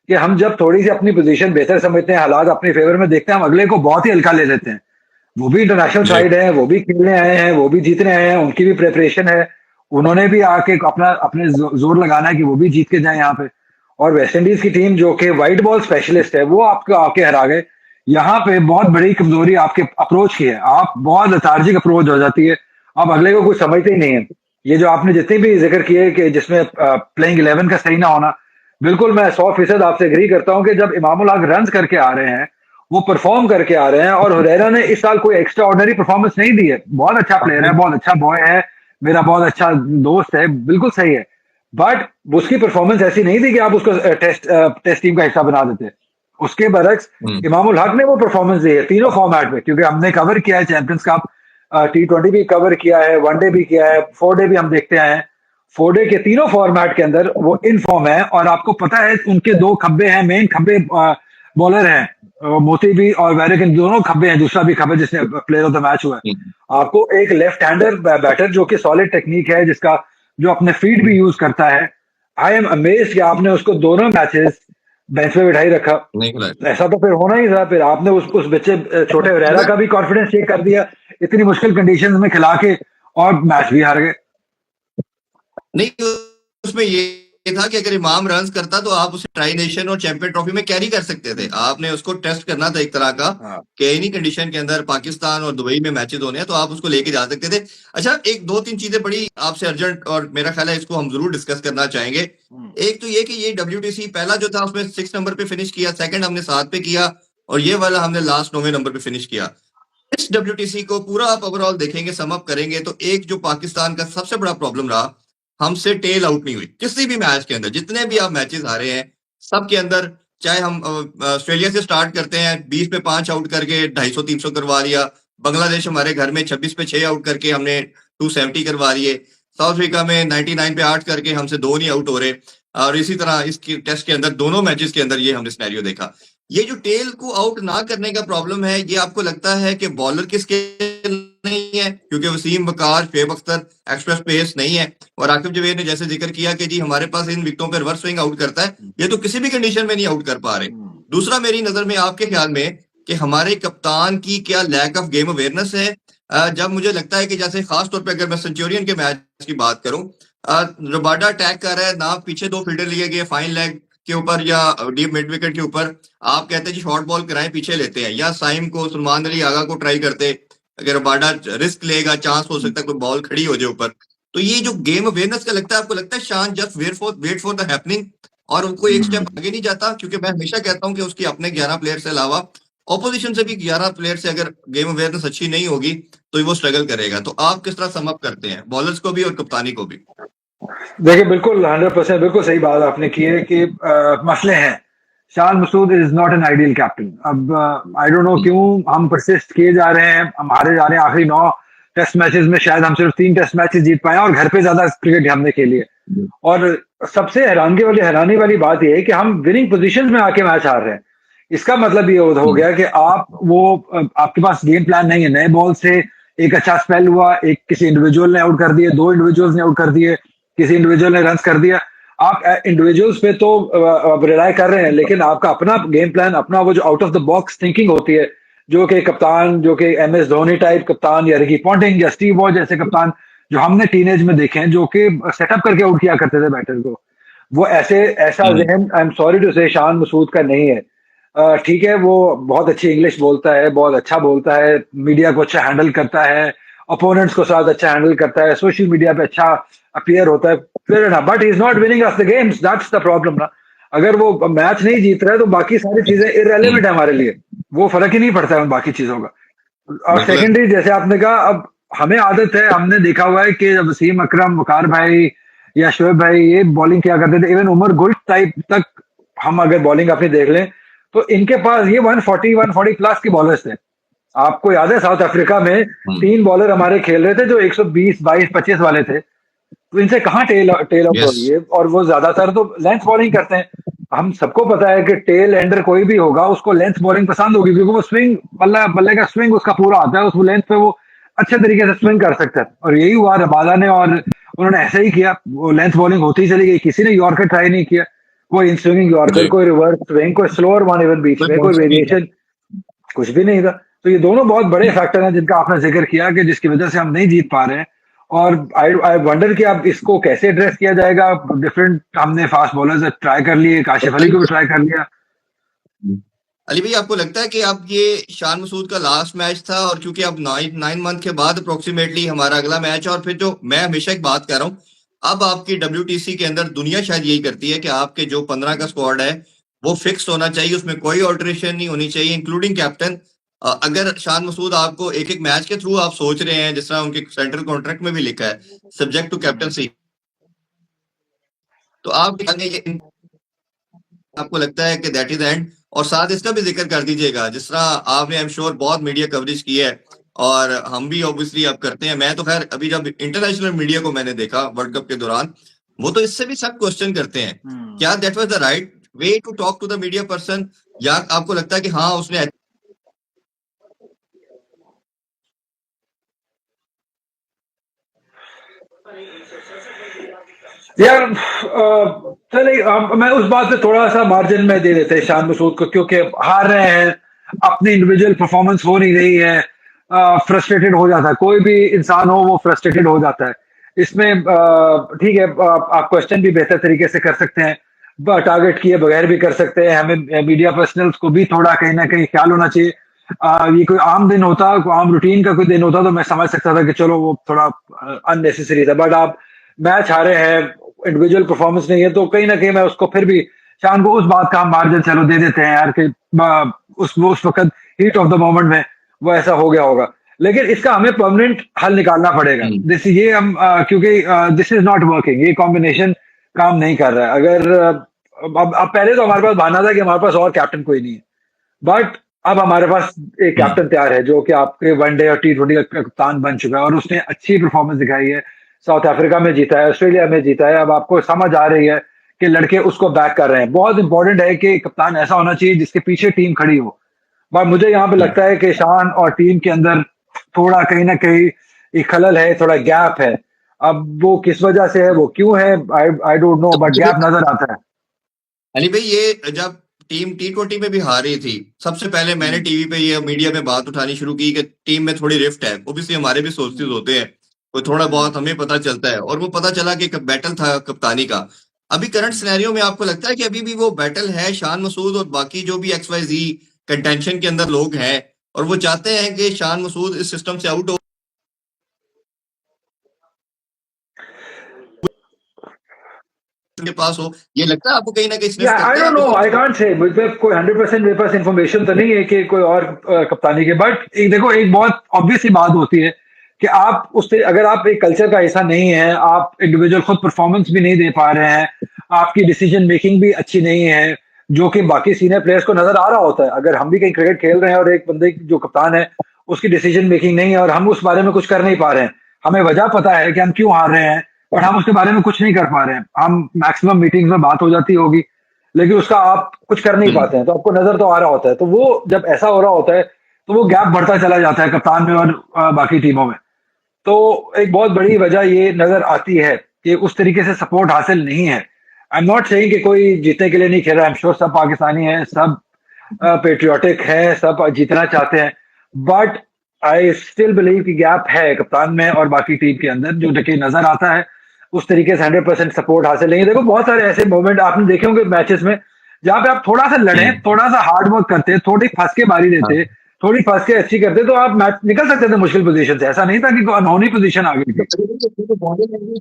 कि हम जब थोड़ी सी अपनी पोजीशन बेहतर समझते हैं, हालात अपने फेवर में देखते हैं, हम अगले को बहुत ही हल्का ले लेते हैं। वो भी इंटरनेशनल जी। साइड है, वो भी खेलने आए हैं, वो भी जीतने आए हैं, उनकी भी प्रेपरेशन है, उन्होंने भी आके अपना अपने जोर लगाना है कि वो भी जीत के जाए यहाँ पे। और वेस्ट इंडीज की टीम जो कि व्हाइट बॉल स्पेशलिस्ट है, वो आपको आके हरा गए। यहाँ पे बहुत बड़ी कमजोरी आपके अप्रोच की है, आप बहुत लतार्जिक अप्रोच हो जाती है, आप अगले को कुछ समझते ही नहीं है। ये जो आपने जितनी भी जिक्र किए कि जिसमें प्लेइंग 11 का सही ना होना, बिल्कुल मैं 100% आपसे एग्री करता हूं कि जब इमामुल हक रन करके आ रहे हैं, वो परफॉर्म करके आ रहे हैं, और हुरैरा ने इस साल कोई एक्स्ट्रा ऑर्डिनरी परफॉर्मेंस नहीं दी है, बहुत अच्छा प्लेयर है, बहुत अच्छा बॉय है, मेरा बहुत अच्छा दोस्त है, बिल्कुल सही है। बट उसकी परफॉर्मेंस ऐसी नहीं थी कि आप उसको टेस्ट टीम का हिस्सा बना देते। उसके बरक्स हम्म, इमामुल हक ने वो परफॉर्मेंस दी है तीनों फॉर्मेट में, क्योंकि हमने कवर किया है चैंपियंस कप, T20 भी कवर किया है, वनडे भी किया है, 4 डे भी हम देखते आए हैं। 4 डे के तीनों फॉर्मेट के अंदर वो इन फॉर्म है, और आपको पता है उनके 2 खब्बे हैं, मेन खब्बे बॉलर हैं, मोती भी और वैरिक, दोनों खब्बे हैं, दूसरा भी खब्बे जिसने प्लेयर ऑफ द मैच हुआ है। हम्म। आपको एक लेफ्ट हैंडर बैटर जो कि सॉलिड टेक्निक है, जिसका जो अपने फीट भी यूज करता है। आई एम अमेज्ड कि आपने उसको दोनों मैचेस बेंच पे बिठाई रखा। नहीं खिलाया। ऐसा तो फिर होना ही था। फिर आपने उस बच्चे छोटे हुरैरा मैं का भी कॉन्फिडेंस चेक कर दिया, इतनी मुश्किल कंडीशंस में खिला के, और मैच भी हार गए। नहीं, उसमें ये था कि अगर इमाम रन्स करता तो आप उसे ट्राई नेशन और चैंपियन ट्रॉफी में कैरी कर सकते थे। आपने उसको टेस्ट करना था एक तरह का हाँ कि इन्हीं कंडीशन के अंदर पाकिस्तान और दुबई में मैचेस होने हैं तो आप उसको लेके जा सकते थे। अच्छा, एक दो तीन चीजें बड़ी आपसे अर्जेंट और मेरा ख्याल है इसको हम जरूर डिस्कस करना चाहेंगे। एक तो ये कि ये WTC पहला जो था उसमें 6 नंबर पे फिनिश किया, सेकंड हमने 7 पे किया और ये वाला हमने लास्ट 9वें नंबर पे फिनिश किया। इस WTC को पूरा आप ओवरऑल देखेंगे, सम अप करेंगे तो एक जो पाकिस्तान का सबसे बड़ा प्रॉब्लम रहा, हमसे टेल आउट नहीं हुई किसी भी मैच के अंदर। जितने भी आप मैचेस हारे हैं सब के अंदर, चाहे हम ऑस्ट्रेलिया से स्टार्ट करते हैं 20 पे 5 आउट करके 250-300 करवा लिया, बांग्लादेश हमारे घर में 26 पे 6 आउट करके हमने 270 करवा लिए, साउथ अफ्रीका में 99 पे 8 करके हमसे 2 नहीं आउट हो रहे, और इसी तरह इस टेस्ट के अंदर दोनों मैचेस के अंदर ये हमने सिनेरियो देखा। ये जो टेल को आउट ना करने का प्रॉब्लम है, ये आपको लगता है कि बॉलर के स्किल नहीं है क्योंकि वसीम बकार, शुएब अख्तर एक्स्ट्रा पेस नहीं है, और आकिब जवेद ने जैसे जिक्र किया कि जी हमारे पास इन विकेटों पर रिवर्स स्विंग आउट करता है, ये तो किसी भी कंडीशन में नहीं आउट कर पा रहे। दूसरा मेरी नजर में आपके ख्याल में कि हमारे कप्तान की क्या लैक ऑफ गेम अवेयरनेस है। जब मुझे लगता है कि जैसे खास तौर पे अगर मैं सेंचुरियन के मैच की बात करूं, रबाडा अटैक कर रहा है ना, पीछे 2 फील्डर लिए गए फाइन लेग के ऊपर या डीप मिड विकेट के ऊपर, आप कहते हैं जी शॉर्ट बॉल कराएं पीछे लेते हैं, या साइम को सलमान अली आगा को ट्राई करते, अगर रबाडा रिस्क लेगा चांस हो सकता है कोई बॉल खड़ी हो जाए ऊपर। तो ये जो गेम अवेयरनेस का लगता है, आपको लगता है Shan just wait for the happening और उनको एक स्टेप आगे नहीं जाता? क्योंकि मैं हमेशा कहता हूं कि उसकी अपने 11 प्लेयर से अलावा ऑपोजिशन से भी 11 प्लेयर से अगर गेम अवेयरनेस अच्छी नहीं होगी तो वो स्ट्रगल करेगा। तो आप किस तरह सम अप करते हैं बॉलर्स को भी और कप्तानी को भी? देखिए बिल्कुल 100% बिल्कुल सही बात आपने की है कि मसले हैं। Shan Masood is not an ideal captain. अब आई डोंट नो क्यों हम परसिस्ट किए जा रहे हैं, हम हारे जा रहे हैं। आखिरी 9 टेस्ट मैचेस में शायद हम सिर्फ 3 टेस्ट मैचेस जीत पाए और घर पे ज्यादा क्रिकेट हमने खेली है। और सबसे हैरानी वाली बात यह है कि हम विनिंग पोजीशंस में आके मैच हार रहे हैं। इसका मतलब ये हो गया कि आपके पास गेम प्लान नहीं है। नए बॉल से एक अच्छा स्पेल हुआ, एक किसी इंडिविजुअल ने आउट कर दिए, 2 इंडिविजुअल्स ने आउट कर दिए, किसी इंडिविजुअल ने रन कर दिया। आप इंडिविजुअल्स पे तो रिलाय कर रहे हैं, लेकिन आपका अपना गेम प्लान, अपना वो जो out of the box thinking होती है, जो कि कप्तान, जो कि MS धोनी टाइप कप्तान या रिकी पॉन्टिंग या स्टीव वॉ जैसे कप्तान जो हमने टीनेज में देखे हैं, जो कि सेटअप करके आउट किया करते थे बैटर को, वो ऐसा जहन आई एम सॉरी टू से शान मसूद का नहीं है। ठीक है, वो बहुत अच्छी इंग्लिश बोलता है, बहुत अच्छा बोलता है, मीडिया को अच्छा हैंडल करता है, अपोनेंट्स को साथ अच्छा हैंडल करता है, सोशल मीडिया पे अच्छा अपीयर होता है, but he is not winning us the games. That's the problem ना। अगर वो मैच नहीं जीत रहा है तो बाकी सारी चीजें इररेलेवेंट है हमारे लिए, वो फर्क ही नहीं पड़ता है उन बाकी चीजों का। और बिल्कुल। सेकेंडरी जैसे आपने कहा, अब हमें आदत है, हमने देखा हुआ है कि वसीम अकरम, वकार भाई या शोएब भाई ये बॉलिंग किया करते थे, इवन उमर गुल्ट टाइप तक हम अगर बॉलिंग अपनी देख लें तो इनके पास ये 140 प्लस के बॉलर्स थे। आपको याद है साउथ अफ्रीका में 3 बॉलर हमारे खेल रहे थे जो 120, 22, 25 वाले थे, तो इनसे कहाँ टेल आउट हो रही है। और वो ज्यादातर तो लेंथ बॉलिंग करते हैं। हम सबको पता है कि टेल एंडर कोई भी होगा उसको लेंथ बॉलिंग पसंद होगी, क्योंकि वो स्विंग, बल्ले का स्विंग उसका पूरा आता है, उस लेंथ पे वो अच्छे तरीके से स्विंग कर सकता है। और यही हुआ रबादा ने, और उन्होंने ऐसे ही किया, वो लेंथ बॉलिंग होती ही चली गई, किसी ने यॉर्कर ट्राई नहीं किया, कोई इन स्विंगिंग यॉर्कर, कोई रिवर्स स्विंग, कोई स्लोअर वन, इवन बीच में कोई वेरिएशन कुछ भी नहीं था। तो ये दोनों बहुत बड़े फैक्टर हैं जिनका आपने जिक्र किया कि जिसकी वजह से हम नहीं जीत पा रहे हैं। और आई वंडर कि अब इसको कैसे एड्रेस किया जाएगा। डिफरेंट हमने फास्ट बॉलर्स ट्राई कर लिए, काशिफ अली को भी ट्राई कर लिया। अली भाई, आपको लगता है कि अब ये शान मसूद का लास्ट मैच था, और क्योंकि अब 9 मंथ के बाद अप्रोक्सीमेटली हमारा अगला मैच, और फिर जो मैं हमेशा एक बात कर रहा हूँ, अब आपकी WTC के अंदर दुनिया शायद यही करती है कि आपके जो 15 का स्क्वाड है वो फिक्स होना चाहिए, उसमें कोई ऑल्टरेशन नहीं होनी चाहिए, इंक्लूडिंग कैप्टन। अगर शान मसूद आपको एक एक मैच के थ्रू आप सोच रहे हैं, जिस तरह उनके सेंट्रल कॉन्ट्रैक्ट में भी लिखा है सब्जेक्ट टू कैप्टनसी, तो आप ये आपको लगता है कि दैट इज एंड? और साथ इसका भी जिक्र कर दीजिएगा, जिस तरह आपने आई एम श्योर बहुत मीडिया कवरेज की है और हम भी ऑब्वियसली अब करते हैं। मैं तो खैर अभी जब इंटरनेशनल मीडिया को मैंने देखा वर्ल्ड कप के दौरान, वो तो इससे भी सब क्वेश्चन करते हैं, क्या that was the right way to talk to the media person, या आपको लगता है कि हाँ उसने यार चले, मैं उस बात पे थोड़ा सा मार्जिन में दे देते हैं शान मसूद को, क्योंकि हार रहे हैं, अपनी इंडिविजुअल परफॉर्मेंस हो नहीं रही है, फ्रस्ट्रेटेड हो जाता है, कोई भी इंसान हो वो फ्रस्ट्रेटेड हो जाता है। इसमें ठीक है, आप क्वेश्चन भी बेहतर तरीके से कर सकते हैं, टारगेट किए बगैर भी कर सकते हैं। हमें मीडिया पर्सनल्स को भी थोड़ा कहीं ना कहीं ख्याल होना चाहिए। ये कोई आम दिन होता, कोई आम रूटीन का कोई दिन होता तो मैं समझ सकता था कि चलो वो थोड़ा अननेसेसरी था, बट आप मैच हारे हैं, इंडिविजुअल परफॉर्मेंस नहीं है, तो कहीं ना कहीं मैं उसको फिर भी शान को उस बात का हम मार्जिन चलो दे देते हैं यार कि उस वक्त हीट ऑफ द मोमेंट में वो ऐसा हो गया होगा। लेकिन इसका हमें परमानेंट हल निकालना पड़ेगा। दिस ये हम क्योंकि दिस इज नॉट वर्किंग, ये कॉम्बिनेशन काम नहीं कर रहा है। अगर अब पहले तो हमारे पास बहाना था कि हमारे पास और कैप्टन कोई नहीं है, बट अब हमारे पास एक कैप्टन तैयार है जो कि आपके वनडे और T20 का कप्तान बन चुका है और उसने अच्छी परफॉर्मेंस दिखाई है। साउथ अफ्रीका में जीता है, ऑस्ट्रेलिया में जीता है। अब आपको समझ आ रही है कि लड़के उसको बैक कर रहे हैं। बहुत इंपॉर्टेंट है कि कप्तान ऐसा होना चाहिए जिसके पीछे टीम खड़ी हो। बट मुझे यहाँ पे लगता है कि शान और टीम के अंदर थोड़ा कहीं ना कहीं एक खलल है, थोड़ा गैप है। अब वो किस वजह से है, वो क्यों है, आई डोंट नो, तो बट गैप नजर आता है। अली भाई, ये जब टीम T20 में भी हार रही थी, सबसे पहले मैंने टीवी पे ये मीडिया में बात उठानी शुरू की कि टीम में थोड़ी रिफ्ट है। ओबियसली हमारे भी सोर्सेज होते हैं, वो थोड़ा बहुत हमें पता चलता है, और वो पता चला कि एक बैटल था कप्तानी का। अभी करंट सिनेरियो में आपको लगता है कि अभी भी वो बैटल है शान मसूद और बाकी जो भी XYZ कंटेंशन के अंदर लोग हैं, और वो चाहते हैं कि शान मसूद इस सिस्टम से आउट हो के पास हो? ये लगता है आपको कहीं ना कहीं या स्निफ आई करते हैं डोंट आप नो, इस आई ऑप्शन को? कांट से, मुझे कोई 100% मेरे पास इन्फॉर्मेशन तो नहीं है कि कोई और कप्तानी के, बट एक देखो, एक बहुत ऑब्वियस सी बात होती है कि आप उससे अगर आप एक कल्चर का हिस्सा नहीं है, आप इंडिविजुअल खुद परफॉर्मेंस भी नहीं दे पा रहे हैं, आपकी डिसीजन मेकिंग भी अच्छी नहीं है, जो कि बाकी सीनियर प्लेयर्स को नजर आ रहा होता है। अगर हम भी कहीं क्रिकेट खेल रहे हैं और एक बंदे जो कप्तान है उसकी डिसीजन मेकिंग नहीं है और हम उस बारे में कुछ कर नहीं पा रहे हैं, हमें वजह पता है कि हम क्यों हार रहे हैं, और हम उसके बारे में कुछ नहीं कर पा रहे हैं। हम मैक्सिमम मीटिंग्स में बात हो जाती होगी, लेकिन उसका आप कुछ कर नहीं पाते हैं, तो आपको नजर तो आ रहा होता है। तो वो जब ऐसा हो रहा होता है तो वो गैप बढ़ता चला जाता है कप्तान में और बाकी टीमों में। तो एक बहुत बड़ी वजह ये नजर आती है कि उस तरीके से सपोर्ट हासिल नहीं है। आई एम नॉट सेइंग कि कोई जीतने के लिए नहीं खेल रहा है, आई एम श्योर सब पाकिस्तानी हैं, सब पेट्रियोटिक हैं, सब जीतना चाहते हैं, बट आई स्टिल बिलीव कि गैप है कप्तान में और बाकी टीम के अंदर, जो कि नजर आता है। उस तरीके से 100% सपोर्ट हासिल नहीं है। देखो, बहुत सारे ऐसे मोमेंट आपने देखे होंगे मैचेस में जहां पे आप थोड़ा सा लड़े, थोड़ा सा हार्ड वर्क करते, थोड़ी फंस के बारी देते, थोड़ी फंस के अच्छी करते, तो आप मैच निकल सकते थे मुश्किल पोजीशन से। ऐसा नहीं था कि कोई अनहोनी पोजीशन आ गई थी।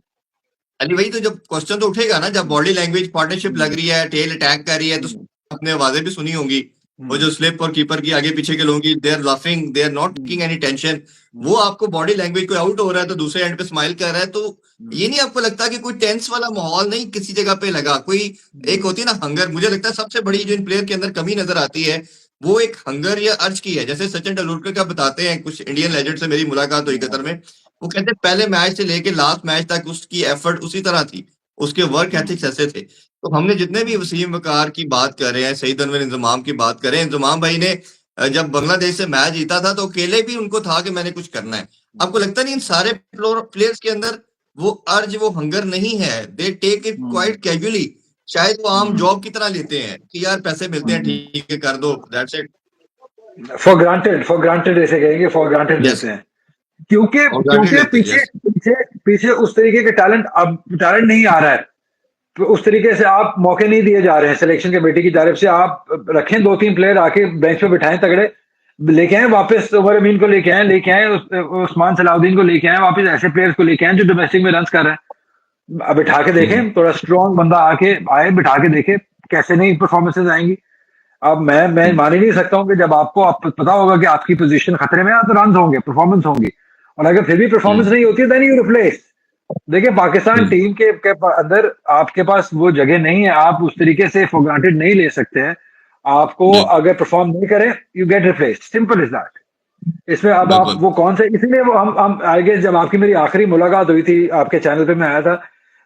अली भाई, तो जब क्वेश्चन तो उठेगा ना, जब बॉडी लैंग्वेज पार्टनरशिप लग रही है, टेल अटैक कर रही है, तो आपने आवाजें भी सुनी होंगी। वो जो स्लिप और कीपर की आगे पीछे के लोगों की, they are laughing, they are not taking any tension. वो आपको बॉडी लैंग्वेज, कोई आउट हो रहा है तो दूसरे एंड पे स्माइल कर रहा है, तो ये नहीं आपको लगता कि कोई टेंस वाला माहौल नहीं किसी जगह पे लगा? कोई एक होती है ना हंगर, मुझे लगता है सबसे बड़ी जो इन प्लेयर के अंदर कमी नजर आती है वो एक हंगर या अर्ज की है। जैसे सचिन तेंदुलकर का बताते हैं, कुछ इंडियन लेजेंड से मेरी मुलाकात हुई कतर में, वो कहते हैं पहले मैच से लेके लास्ट मैच तक उसकी एफर्ट उसी तरह थी, उसके वर्क एथिक्स ऐसे थे। तो हमने जितने भी वसीम वकार की बात कर रहे हैं, सईद अनवर इंजमाम की बात करें, इंजमाम भाई ने जब बांग्लादेश से मैच जीता था तो अकेले भी उनको था कि मैंने कुछ करना है। आपको लगता नहीं इन सारे प्लेयर्स के अंदर वो अर्ज, वो हंगर नहीं है? They take it quite casually, शायद वो आम जॉब की तरह लेते हैं कि यार पैसे मिलते हैं, ठीक है कर दो, दैट्स इट। फॉर ग्रांटेड ऐसे कहेंगे, फॉर ग्रांटेड यस, लेते हैं, क्योंकि और ग्रांटेड क्योंकि लेते हैं, पीछे यस। पीछे पीछे उस तरीके के टैलेंट, अब टैलेंट नहीं आ रहा है। तो उस तरीके से आप मौके नहीं दिए जा रहे हैं सिलेक्शन कमेटी की तरफ से। आप रखें 2-3 प्लेयर आके बेंच पे बिठाएं तगड़े, लेके आए वापस, उमर अमीन को लेके आए उस्मान सलाउद्दीन को लेके आए वापस, ऐसे प्लेयर्स को लेके आए जो डोमेस्टिक में रन कर रहे हैं। अब बिठा के देखें, थोड़ा स्ट्रॉन्ग बंदा आके आए, बिठा के देखे कैसे नहीं परफॉर्मेंसेज आएंगी। अब मैं मान ही नहीं सकता हूँ कि जब आपको आप पता होगा कि आपकी पोजीशन खतरे में है तो रन होंगे, परफॉर्मेंस होंगी, और अगर फिर भी परफॉर्मेंस नहीं होती है देन यू रिप्लेस। देखिए, पाकिस्तान टीम के अंदर आपके पास वो जगह नहीं है, आप उस तरीके से फॉर ग्रांटेड नहीं ले सकते हैं। आपको अगर परफॉर्म नहीं करे, you get replaced, simple is that. इसमें अब आप बिल्कुल। वो कौन से, इसीलिए वो हम आई गेस जब आपकी मेरी आखिरी मुलाकात हुई थी आपके चैनल पे मैं आया था,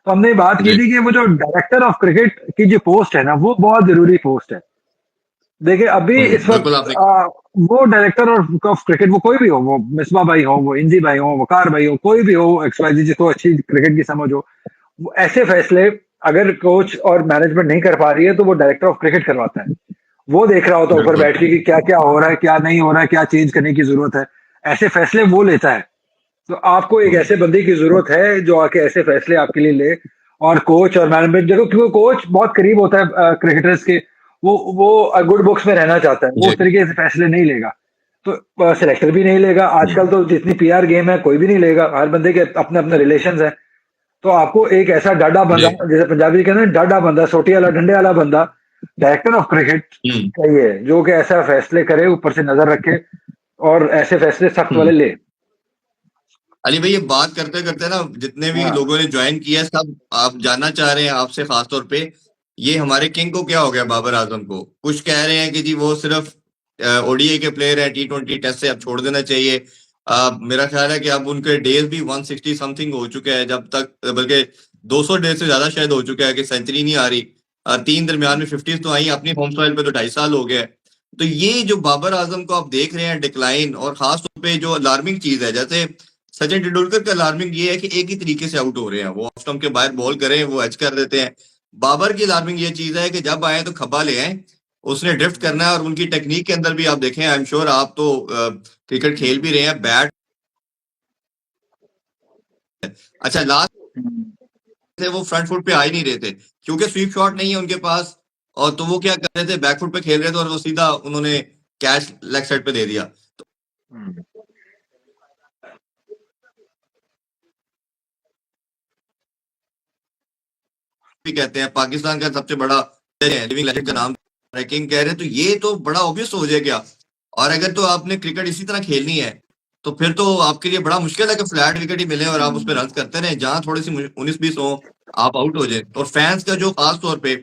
तो हमने बात की जी, थी कि वो जो डायरेक्टर ऑफ क्रिकेट की जो पोस्ट है ना, वो बहुत जरूरी पोस्ट है। देखिए, अभी इस वक्त बिल्कुल आपने। वो डायरेक्टर ऑफ क्रिकेट, वो कोई भी हो, वो मिसबा भाई हो, वो इंजी भाई हो, वकार भाई हो, कोई भी हो, XYZ, जिसको अच्छी क्रिकेट की समझ हो, वो ऐसे फैसले अगर कोच और मैनेजमेंट नहीं कर पा रही है तो वो डायरेक्टर ऑफ क्रिकेट करवाता है। वो देख रहा होता है ऊपर बिल्कुल। बैठ के कि क्या क्या हो रहा है, क्या नहीं हो रहा है, क्या चेंज करने की जरूरत है। ऐसे फैसले वो लेता है। तो आपको एक ऐसे बंदे की जरूरत है जो आके ऐसे फैसले आपके लिए ले। और कोच और मैनेजमेंट देखो, क्योंकि कोच बहुत करीब होता है क्रिकेटर्स के, वो गुड बुक्स में रहना चाहता है, वो जी उस तरीके से फैसले नहीं लेगा। तो सिलेक्टर भी नहीं लेगा। आजकल तो जितनी पीआर गेम है, कोई भी नहीं लेगा, हर बंदे के अपने अपने रिलेशन है। तो आपको एक ऐसा डाडा जी बंदा, जैसे पंजाबी कहते हैं डाडा बंदा, सोटी वाला, डंडे वाला बंदा, डायरेक्टर ऑफ क्रिकेट हम्म चाहिए, जो कि ऐसा फैसले करे, ऊपर से नजर रखे और ऐसे फैसले सख्त वाले हम्म ले। अली भाई, ये बात करते करते ना जितने भी हाँ। लोगों ने ज्वाइन किया, सब आप जानना चाह रहे हैं आपसे खास तौर पे, ये हमारे किंग को क्या हो गया, बाबर आजम को। कुछ कह रहे हैं कि जी वो सिर्फ ओडीआई के प्लेयर हैं, T20 टेस्ट से अब छोड़ देना चाहिए। मेरा ख्याल है कि अब उनके डेज भी 160 समथिंग हो चुके हैं, जब तक बल्कि 200 डेज से ज्यादा शायद हो चुका है कि सेंचुरी नहीं आ रही। तीन दरमियान में 50 तो आई, अपनी होम सॉइल पे तो 2.5 साल हो गया है। तो ये जो बाबर आजम को आप देख रहे हैं डिक्लाइन, और खास तौर पे जो अलार्मिंग चीज है, जैसे सचिन तेंदुलकर का अलार्मिंग ये है कि एक ही तरीके से आउट हो रहे हैं, वो ऑफ स्टंप के बाहर बॉल करें वो एच कर देते हैं। बाबर की अलार्मिंग ये चीज है कि जब आए तो खब्बा ले आए, उसने ड्रिफ्ट करना है। और उनकी टेक्निक के अंदर भी आप देखें, आई एम श्योर आप तो क्रिकेट खेल भी रहे हैं, बैट। अच्छा, लास्ट हम्म। से वो फ्रंट फुट पे आ ही नहीं रहे थे, क्योंकि स्वीप शॉट नहीं है उनके पास। और तो वो क्या कर रहे थे, बैक फुट पे खेल रहे थे, और वो सीधा उन्होंने कैच लेग साइड पे दे दिया। हम्म। भी कहते हैं पाकिस्तान का सबसे बड़ा लिविंग लेजेंड का नाम रैंकिंग कह रहे हैं, तो ये तो बड़ा ऑब्वियस हो जाए क्या। और अगर तो आपने क्रिकेट इसी तरह खेलनी है, तो फिर तो आपके लिए बड़ा मुश्किल है कि फ्लैट विकेट ही मिले और आप उस पर हम्म। रन करते रहे, जहां थोड़ी सी 19-20 हो आप आउट हो जाए। और फैंस का जो खास तौर पे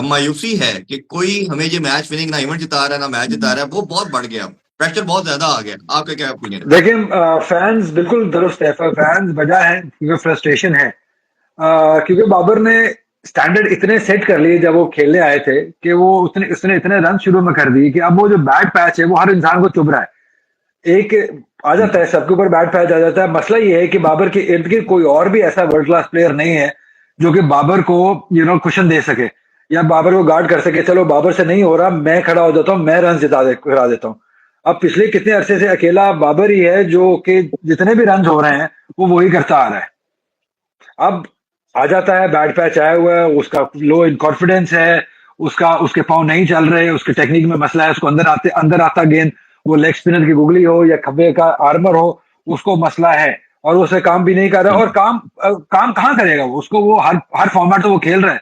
मायूसी है कि कोई हमें ये मैच विनिंग ना इवेंट जिता रहा है ना मैच जिता हम्म। रहा है, वो बहुत बढ़ गया, प्रेशर बहुत ज्यादा आ गया। आपका क्या ओपिनियन है? देखिए, फैंस बिल्कुल दुरुस्त है, फैंस वजह है क्योंकि फ्रस्ट्रेशन है। क्योंकि बाबर ने स्टैंडर्ड इतने सेट कर लिए जब वो खेलने आए थे, कि वो उसने उसने इतने रन शुरू में कर दिए कि अब वो जो बैड पैच है वो हर इंसान को चुभ रहा है। एक आ जाता है, सबके ऊपर बैड पैच आ जाता है। मसला ये है कि बाबर के इर्द गिर्द कोई और भी ऐसा वर्ल्ड क्लास प्लेयर नहीं है जो कि बाबर को कुशन दे सके या बाबर को गार्ड कर सके। चलो बाबर से नहीं हो रहा, मैं खड़ा हो जाता हूँ, मैं रन करा देता हूँ। अब पिछले कितने अरसे से अकेला बाबर ही है जो कि जितने भी रन हो रहे हैं वो वही करता आ रहा है। अब आ जाता है, बैड पैच आया हुआ है, उसका लो इन कॉन्फिडेंस है, उसका उसके पाँव नहीं चल रहे, उसके टेक्निक में मसला है, उसको अंदर आता गेंद, वो लेग स्पिनर की गुगली हो या खब्बे का आर्मर हो, उसको मसला है। और उसे काम भी नहीं कर रहा। और काम कहाँ करेगा वो, उसको वो हर हर फॉर्मेट तो वो खेल रहा है।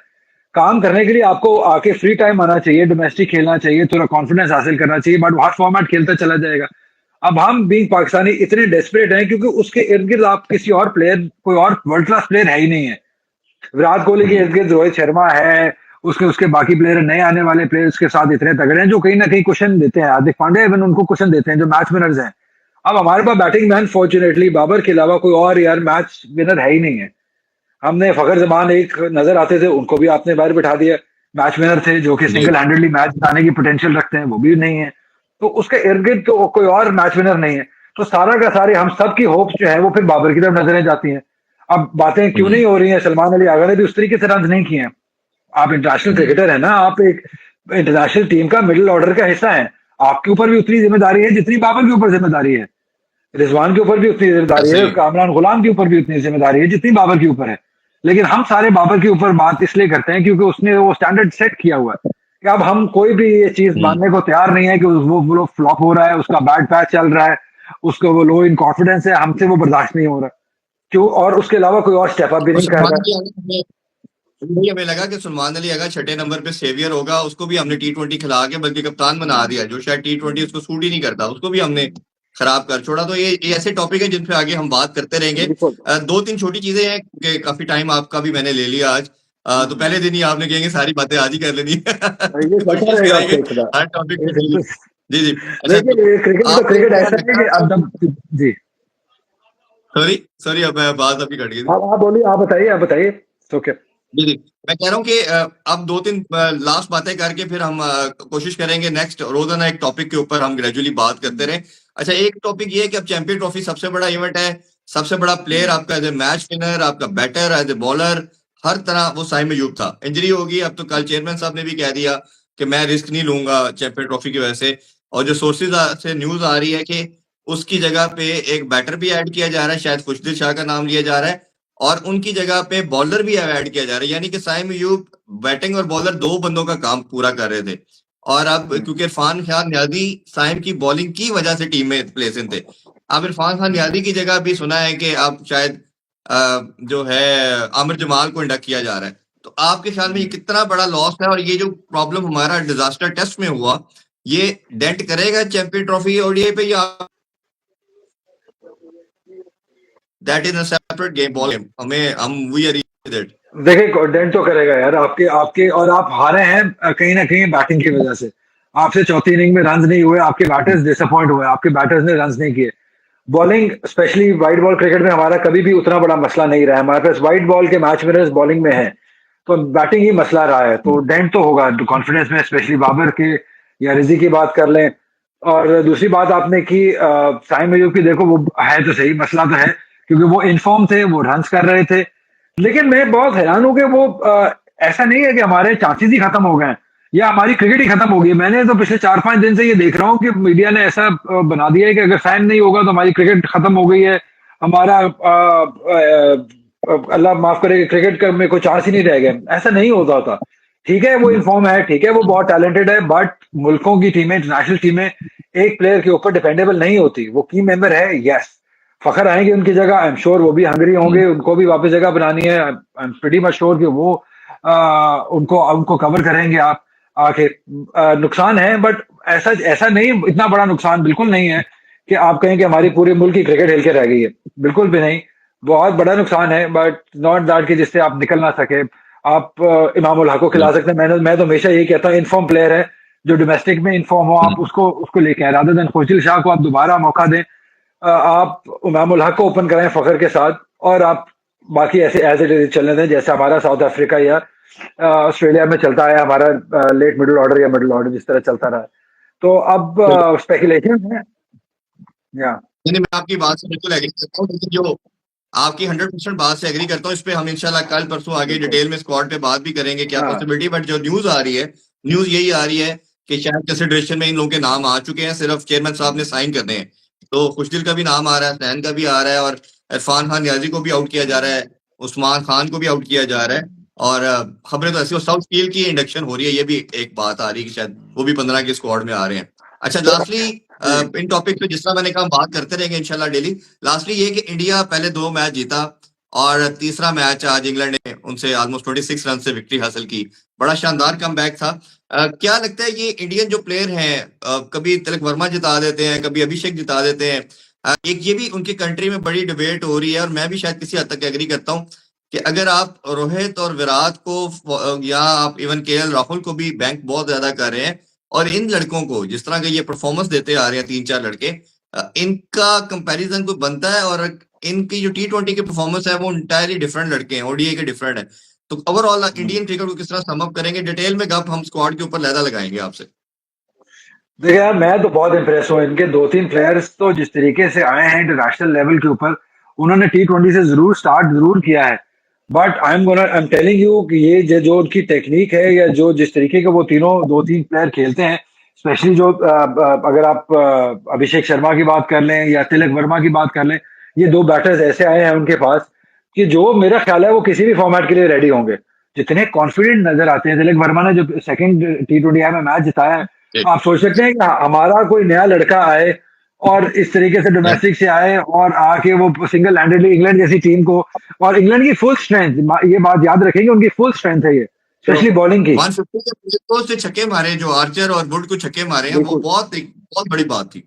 काम करने के लिए आपको आके फ्री टाइम आना चाहिए, डोमेस्टिक खेलना चाहिए, थोड़ा कॉन्फिडेंस हासिल करना चाहिए, बट वो हर फॉर्मेट खेलता चला जाएगा। अब हम बीइंग पाकिस्तानी इतने डेस्परेट हैं क्योंकि उसके इर्द गिर्द आप किसी और प्लेयर, कोई और वर्ल्ड क्लास प्लेयर है ही नहीं है। विराट कोहली के इर्द गिर्द रोहित शर्मा है, उसके उसके बाकी प्लेयर, नए आने वाले प्लेयर्स के साथ इतने तगड़े हैं जो कहीं ना कहीं क्वेश्चन देते हैं। हार्दिक पांड्या इवन उनको क्वेश्चन देते हैं, जो मैच विनर्स हैं। अब हमारे पास बैटिंग मैन फॉर्चुनेटली बाबर के अलावा कोई और यार मैच विनर है ही नहीं है। हमने फखर जमान एक नजर आते थे, उनको भी आपने बाहर बिठा दिया, मैच विनर थे जो कि जी सिंगल हैंडेडली मैच जिताने की पोटेंशियल रखते हैं, वो भी नहीं है। तो उसके इर्द गिर्द तो कोई और मैच विनर नहीं है। तो सारा का सारे हम सब की होप्स जो है वो फिर बाबर की तरफ नजरें जाती हैं। अब बातें क्यों हम्म नहीं हो रही हैं, सलमान अली आगा ने भी उस तरीके से रन नहीं किए हैं। आप इंटरनेशनल हम्म क्रिकेटर है ना, आप एक इंटरनेशनल टीम का मिडिल ऑर्डर का हिस्सा है। आपके ऊपर भी उतनी जिम्मेदारी है जितनी बाबर के ऊपर जिम्मेदारी है। रिजवान के ऊपर भी उतनी जिम्मेदारी है, सही कामरान गुलाम के ऊपर भी उतनी जिम्मेदारी है जितनी बाबर के ऊपर है। लेकिन हम सारे बाबर के ऊपर बात इसलिए करते हैं क्योंकि उसने वो स्टैंडर्ड सेट किया हुआ है कि अब हम कोई भी ये चीज हम्म मानने को तैयार नहीं है कि वो फ्लॉप हो रहा है, उसका बैड पैच चल रहा है, उसको वो लो इन कॉन्फिडेंस है, हमसे वो बर्दाश्त नहीं हो रहा। क्यों? और उसके अलावा कोई और स्टेप अप भी और नहीं कर सलमान रहा। अली हमें वही हमें लगा कि सलमान अली अगर छठे नंबर पे सेवियर होगा, उसको भी हमने T20 खिला के बल्कि कप्तान बना दिया, जो शायद T20 उसको सूट ही नहीं करता, उसको भी हमने खराब कर छोड़ा। तो ये ऐसे टॉपिक है जिन पे आगे हम बात करते रहेंगे। बिल्कुल। दो तीन छोटी चीजें हैं कि काफी टाइम आपका भी मैंने ले लिया आज। तो हम्म। पहले दिन ही आपने कहेंगे सारी बातें आज ही कर लेनी है। ये चलता कोशिश रहेगा अब करेंगे सिलसिला। हर टॉपिक ये पे। जी जी सिलसिला जी जी। अच्छा, देखिए, क्रिकेट तो आपको क्रिकेट क्या ऐसा है लगता कि अब है? जब जी। सॉरी सॉरी, अब मैं बात आपकी कट गई थी। आप बोलिए, आप बताइए। ओके। जी जी। मैं कह रहा हूँ कि अब दो तीन लास्ट बातें करके फिर हम कोशिश करेंगे नेक्स्ट रोजाना एक टॉपिक के ऊपर हम ग्रेजुअली बात करते रहे। अच्छा, एक टॉपिक ये है कि अब चैंपियन ट्रॉफी सबसे बड़ा इवेंट है, सबसे बड़ा प्लेयर आपका एज ए मैच विनर, आपका बैटर, एज ए बॉलर, हर तरह वो साइम अयूब था। इंजरी होगी, अब तो कल चेयरमैन साहब ने भी कह दिया कि मैं रिस्क नहीं लूंगा चैंपियन ट्रॉफी की वजह से। और जो सोर्सेज से न्यूज आ रही है कि उसकी जगह पे एक बैटर भी ऐड किया जा रहा है, शायद खुशदिल शाह का नाम लिया जा रहा है, और उनकी जगह पे बॉलर भी ऐड किया जा रहा है, यानी कि साइम अयूब बैटिंग और बॉलर दो बंदों का काम पूरा कर रहे थे। और अब क्योंकि इरफान खान नियाजी साइम की बॉलिंग की वजह से टीम में प्लेस इन थे, अब इरफान खान नियाजी की जगह भी सुना है कि अब शायद जो है आमिर जमाल को इंडक्ट किया जा रहा है। तो आपके ख्याल में ये कितना बड़ा लॉस है, और ये जो प्रॉब्लम हमारा डिजास्टर टेस्ट में हुआ, ये डेंट करेगा चैंपियन ट्रॉफी ओडीआई पे, या that is a separate game ball game, हम वी आर दैट? देखिए डेंट तो करेगा यार, आपके आपके और आप हारे हैं कहीं ना कहीं बैटिंग की वजह से। आपसे चौथी इनिंग में रन नहीं हुए, आपके बैटर्स डिसअपॉइंट हुए, आपके बैटर्स ने रन नहीं किए। Bowling specially white ball cricket में हमारा कभी भी उतना बड़ा मसला नहीं रहा है, हमारे पास वाइट बॉल के मैच विनर्स बॉलिंग में है, तो बैटिंग ही मसला रहा है, तो डेंट तो होगा कॉन्फिडेंस में, स्पेशली बाबर के या रिजी की बात कर लें। और दूसरी बात आपने की साइम अयूब की, देखो वो है तो सही, मसला तो है क्योंकि वो इनफॉर्म थे, वो रन कर रहे थे, लेकिन मैं बहुत हैरान हूं कि वो ऐसा नहीं है कि हमारे चांसेस ही खत्म हो गए हैं या हमारी क्रिकेट ही खत्म हो गई। मैंने तो पिछले 4-5 दिन से ये देख रहा हूँ कि मीडिया ने ऐसा बना दिया है कि अगर फैन नहीं होगा तो हमारी क्रिकेट खत्म हो गई है, हमारा अल्लाह माफ करे क्रिकेट का में कोई चांस ही नहीं रह गया। ऐसा नहीं होता था। ठीक है वो इन्फॉर्म है, ठीक है वो बहुत टैलेंटेड है, बट मुल्कों की टीमें, इंटरनेशनल टीमें एक प्लेयर के ऊपर डिपेंडेबल नहीं होती। वो की मेंबर है, यस, फखर आएंगे उनकी जगह, आई एम श्योर वो भी हंगरी होंगे, उनको भी वापस जगह बनानी है, I am pretty much sure कि वो उनको उनको कवर करेंगे आप आके। नुकसान है बट ऐसा ऐसा नहीं, इतना बड़ा नुकसान बिल्कुल नहीं है कि आप कहें कि हमारी पूरे मुल्क की क्रिकेट हिल के रह गई है, बिल्कुल भी नहीं। बहुत बड़ा नुकसान है बट नॉट दैट कि जिससे आप निकल ना सके। आप इमाम उल हक को खिला सकते हैं, मैं तो हमेशा यही कहता हूँ, इनफॉर्म प्लेयर है जो डोमेस्टिक में इनफॉर्म हो, आप उसको उसको लेके आए, रादर देन खुशिल शाह को आप दोबारा मौका दें। आप इमाम उल हक को ओपन कराएं फखर के साथ, और आप बाकी ऐसे एज इट इज चलने दें जैसे हमारा साउथ अफ्रीका या ऑस्ट्रेलिया में चलता है, हमारा लेट मिडिल ऑर्डर या मिडिल ऑर्डर जिस तरह चलता रहा है। तो अब स्पेकुलेशन है या नहीं, मैं आपकी बात से बिल्कुल एग्री करता हूँ, लेकिन जो आपकी 100% बात से एग्री करता हूँ, इस पे हम इंशाल्लाह कल परसों आगे डिटेल में स्क्वाड पे बात भी करेंगे क्या हाँ पॉसिबिलिटी। बट जो न्यूज आ रही है, न्यूज यही आ रही है कि शायद कंसिडरेशन में इन लोगों के नाम आ चुके हैं, सिर्फ चेयरमैन साहब ने साइन करने हैं। तो खुशदिल का भी नाम आ रहा है, सैन का भी आ रहा है, और इरफान खान नियाजी को भी आउट किया जा रहा है, उस्मान खान को भी आउट किया जा रहा है। और खबरें तो ऐसी, और साउथ स्टील की इंडक्शन हो रही है, ये भी एक बात आ रही है कि शायद वो भी 15 के स्क्वाड में आ रहे हैं। अच्छा, लास्टली इन टॉपिक पे जिस तरह मैंने कहा हम बात करते रहेंगे इंशाल्लाह डेली। लास्टली ये कि इंडिया पहले 2 मैच जीता, और तीसरा मैच आज इंग्लैंड ने उनसे ऑलमोस्ट 26 रन से विक्ट्री हासिल की, बड़ा शानदार कमबैक था। क्या लगता है ये इंडियन जो प्लेयर हैं, कभी तिलक वर्मा जिता देते हैं, कभी अभिषेक जिता देते हैं, एक ये भी उनकी कंट्री में बड़ी डिबेट हो रही है, और मैं भी शायद किसी हद तक एग्री करता हूँ कि अगर आप रोहित और विराट को या आप इवन केएल राहुल को भी बैंक बहुत ज्यादा कर रहे हैं, और इन लड़कों को जिस तरह के ये परफॉर्मेंस देते आ रहे हैं 3-4 लड़के, इनका कंपैरिजन कोई बनता है? और इनकी जो T20 की परफॉर्मेंस है वो इंटायरली डिफरेंट लड़के हैं, ओडीआई के डिफरेंट है। तो ओवरऑल इंडियन क्रिकेट को किस तरह सम अप करेंगे? डिटेल में गप हम स्क्वाड के ऊपर लहदा लगाएंगे आपसे। देखिए यार, मैं तो बहुत इम्प्रेस हूँ, इनके 2-3 प्लेयर्स तो जिस तरीके से आए हैं इंटरनेशनल लेवल के ऊपर, उन्होंने T20 से जरूर स्टार्ट जरूर किया है, but I am telling you कि ये जो उनकी टेक्निक है या जो जिस तरीके के वो तीनों 2-3 प्लेयर खेलते हैं, स्पेशली जो अगर आप अभिषेक शर्मा की बात कर लें या तिलक वर्मा की बात कर लें, ये 2 बैटर्स ऐसे आए हैं उनके पास कि जो मेरा ख्याल है वो किसी भी फॉर्मेट के लिए रेडी होंगे। जितने कॉन्फिडेंट नजर आते हैं, तिलक वर्मा ने जो सेकंड T20I में मैच जिताया है, आप सोच सकते हैं कि हमारा कोई नया लड़का आए और इस तरीके से डोमेस्टिक से आए और आके वो सिंगल हैंडेडली इंग्लैंड जैसी टीम को, और इंग्लैंड की फुल स्ट्रेंथ, ये बात याद रखेंगे, उनकी फुल स्ट्रेंथ है ये, स्पेशली बॉलिंग की। 150 से छक्के मारे, जो आर्चर और वुड को छक्के मारे हैं, वो बहुत बड़ी बात थी।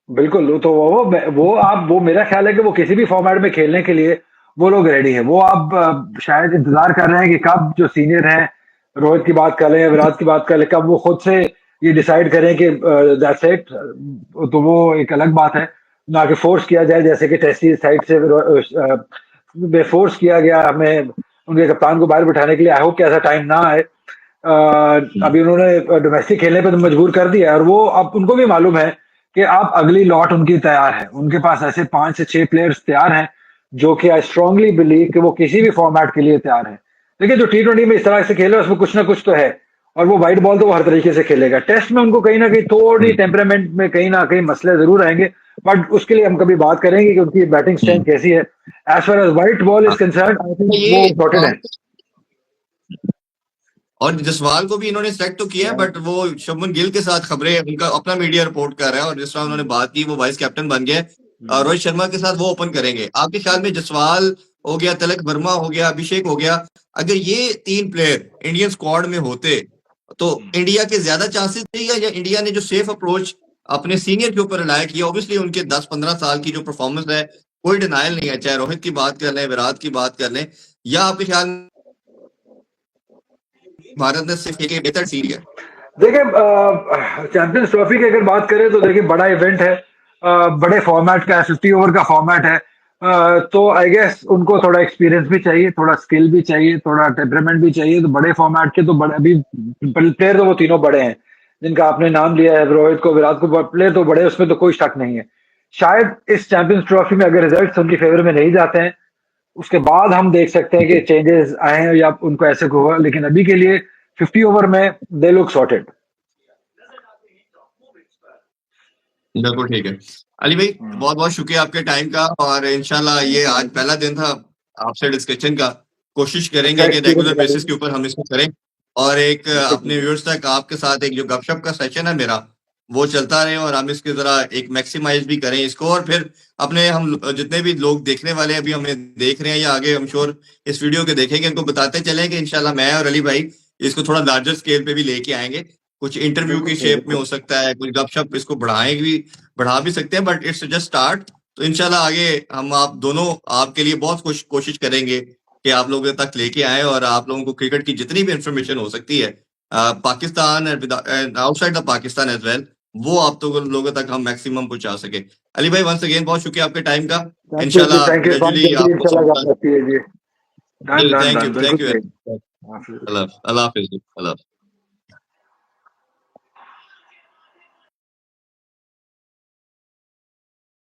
बिल्कुल, तो वो मेरा ख्याल है कि वो किसी भी फॉर्मेट में खेलने के लिए वो लोग रेडी है। वो आप शायद इंतजार कर रहे हैं कि कब जो सीनियर हैं, रोहित की बात कर लें, विराट की बात कर लें, कब वो खुद से ये डिसाइड करें कि दैट्स इट, तो वो एक अलग बात है, ना कि फोर्स किया जाए जैसे कि टेस्ट साइड से फोर्स किया गया हमें उनके कप्तान को बाहर बिठाने के लिए। आई होप कि ऐसा टाइम ना आए। अभी उन्होंने डोमेस्टिक खेलने पे तो मजबूर कर दिया, और वो अब उनको भी मालूम है कि अब अगली लॉट उनकी तैयार है, उनके पास ऐसे 5 से 6 प्लेयर्स तैयार हैं जो कि आई स्ट्रांगली बिलीव कि वो किसी भी फॉर्मेट के लिए तैयार है। देखिए जो T20 में इस तरह से खेले उसमें कुछ ना कुछ तो है, और वो वाइट बॉल तो वो हर तरीके से खेलेगा। टेस्ट में उनको कहीं ना कहीं थोड़ी टेम्परामेंट में कहीं ना कहीं मसले जरूर आएंगे, बट उसके लिए हम कभी बात करेंगे कि उनकी बैटिंग स्ट्रेंथ कैसी है। As far as white ball is हाँ, कंसर्न, आई थिंक वो ये सॉर्टेड है। और जसवाल को भी इन्होंने सेलेक्ट तो किया है, बट वो शुभमन गिल के साथ खबरें उनका अपना मीडिया रिपोर्ट कर रहा है, और जिस तरह उन्होंने बात की वो वाइस कैप्टन बन गया है। रोहित शर्मा के साथ वो ओपन करेंगे। आपके ख्याल में जसवाल हो गया, तिलक वर्मा हो गया, अभिषेक हो गया, अगर ये 3 प्लेयर इंडियन स्क्वाड में होते तो इंडिया के ज्यादा चांसेस थे, या इंडिया ने जो सेफ अप्रोच अपने सीनियर के ऊपर रिलाय किया, ऑब्वियसली उनके 10-15 साल की जो परफॉर्मेंस है कोई डिनायल नहीं है, चाहे रोहित की बात कर लें, विराट की बात कर लें, या आपके ख्याल में भारत ने सिर्फ एक बेहतर सीरी है? देखिए चैंपियंस ट्रॉफी की अगर बात करें तो देखिए बड़ा इवेंट है, बड़े फॉर्मेट का है, 50 ओवर का फॉर्मेट है। तो आई गेस उनको थोड़ा एक्सपीरियंस भी चाहिए, थोड़ा स्किल भी चाहिए, थोड़ा टेम्परामेंट भी चाहिए। तो बड़े फॉर्मेट के तो बड़े अभी प्लेयर तो वो तीनों बड़े हैं जिनका आपने नाम लिया है, रोहित को, विराट को, प्लेयर तो बड़े, उसमें तो कोई शक नहीं है। शायद इस चैंपियंस ट्रॉफी में अगर रिजल्ट उनकी फेवर में नहीं जाते हैं उसके बाद हम देख सकते हैं कि चेंजेस आए हैं या उनको ऐसे हुआ, लेकिन अभी के लिए 50 ओवर में दे लुक सॉर्टेड। बिल्कुल ठीक है। अली भाई, बहुत बहुत शुक्रिया आपके टाइम का, और इंशाल्लाह ये आज पहला दिन था आपसे डिस्कशन का। कोशिश अच्छा करेंगे कि एक्सपीरियंस रेगुलर रहा बेसिस के ऊपर हम इसको करें, और एक बिल्कुल। अपने व्यूअर्स तक आपके साथ एक जो गपशप का सेशन है मेरा वो चलता रहे, और हम इसकी जरा एक मैक्सिमाइज भी करें इसको, और फिर अपने हम जितने भी लोग देखने वाले हैं, अभी हमें देख रहे हैं या आगे हम श्योर इस वीडियो के देखेंगे, इनको बताते चलें कि इंशाल्लाह मैं और अली भाई इसको थोड़ा लार्जर स्केल पे भी लेके आएंगे। कुछ इंटरव्यू बिल्कुल की सही, शेप में बिल्कुल हो सकता है, कुछ गपशप इसको बढ़ा भी सकते हैं, बट इट्स जस्ट स्टार्ट। तो इंशाल्लाह आगे हम आप दोनों आपके लिए बहुत कोशिश करेंगे कि आप लोगों तक लेके आए, और आप लोगों को क्रिकेट की जितनी भी इंफॉर्मेशन हो सकती है Pakistan outside the Pakistan as well, वो आप तो लोगों तक हम मैक्सिमम पहुंचा सके। अली भाई, वंस अगेन बहुत शुक्रिया आपके टाइम का। थैंक यू जी, इंशाल्लाह थैंक यू। बहुत ग्रेजुअली जल्दी आपको इंशाल्लाह सब बात करती है जी। Done done thank you done, thank बिल्कुल यू। सही। हाँ, अल्लाह अल्लाह हाफिज।